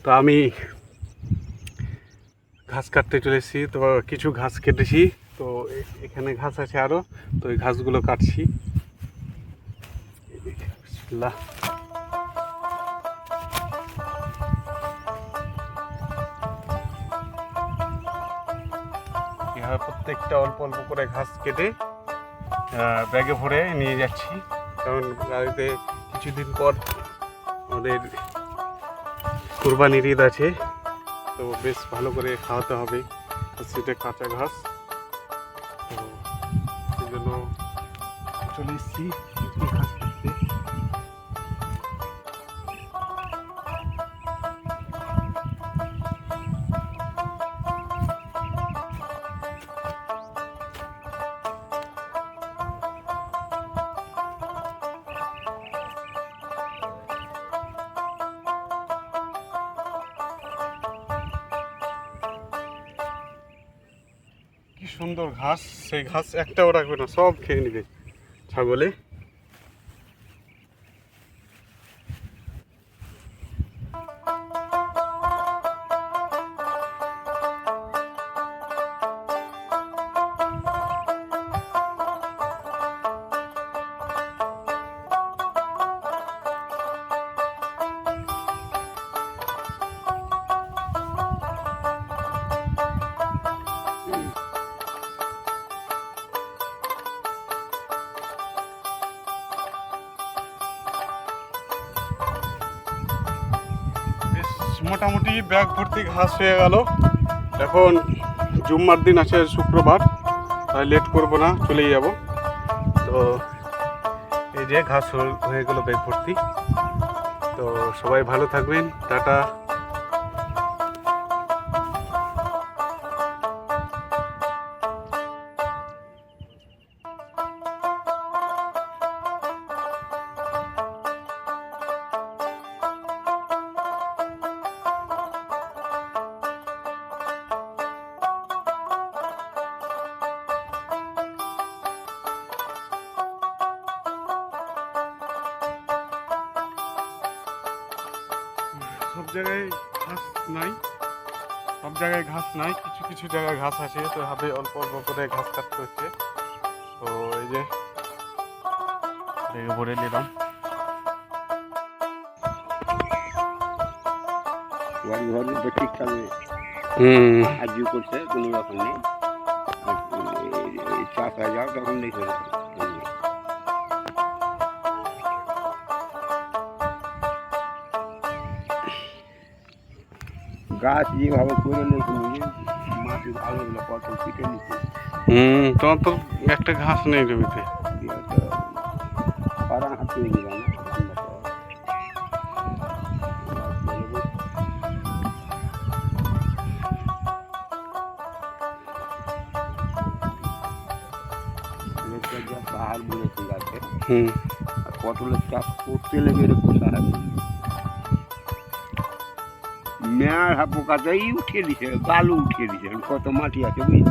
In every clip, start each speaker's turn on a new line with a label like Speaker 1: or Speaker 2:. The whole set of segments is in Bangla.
Speaker 1: তো আমি ঘাস কাটতে চলে এসেছি, তো কিছু ঘাস কেটেছি, তো এখানে ঘাস আছে আরও, তো এই ঘাসগুলো কাটছি। বিসমিল্লাহ। এভাবে প্রত্যেকটা অল্প অল্প করে ঘাস কেটে ব্যাগে ভরে নিয়ে যাচ্ছি, কারণ গাড়িতে কিছুদিন পর আমাদের কুরবানির ঈদ আছে, তো বেশ ভালো করে খাওয়াতে হবে। সেটা কাঁচা ঘাস, তো সেই জন্য চলে এসেছি ঘাস কাটতে। কি সুন্দর ঘাস, সেই ঘাস একটাও রাখবে না, সব খেয়ে নেবে ছাগলে। মোটামুটি ব্যাগ ভর্তি ঘাস হয়ে গেল। এখন জুম্মার দিন আছে, শুক্রবার, তাই লেট করব না, চলেই যাব। তো এই যে ঘাস হয়ে গেল ব্যাগ ভর্তি। তো সবাই ভালো থাকবেন, টাটা। সব জায়গায় ঘাস নাই, সব জায়গায় ঘাস নাই, কিছু কিছু জায়গায় ঘাস আছে, তো ভাবে অল্প অল্প করে ঘাস কাটতে হচ্ছে। তো এই যে ভরে নিলাম।
Speaker 2: আজও করছে কোনো রকম নেই, চাষ হয়ে যাও তখন দেখে গাছ যেভাবে করে নিয়েছে মাটি ভালো হলো, পটল পিটে নিচ্ছে।
Speaker 1: তোমার তো একটা ঘাস নেই জমিতে।
Speaker 2: পাড়া হাতে গেল না, পাহাড় বলেছে গাছে। আর পটলের চাষ করতে লেগে এরকম সাহায্য মেয়ার পোকাতেই উঠিয়ে দিছে, বালু উঠিয়ে দিছে, কত মাটি আছে বুঝলি।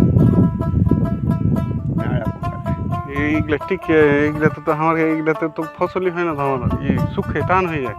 Speaker 1: এইগুলা ঠিক, এইগুলাতে তো আমার এইগুলাতে তো ফসলই হয় না, ধান শুকিয়ে টান হয়ে যায়।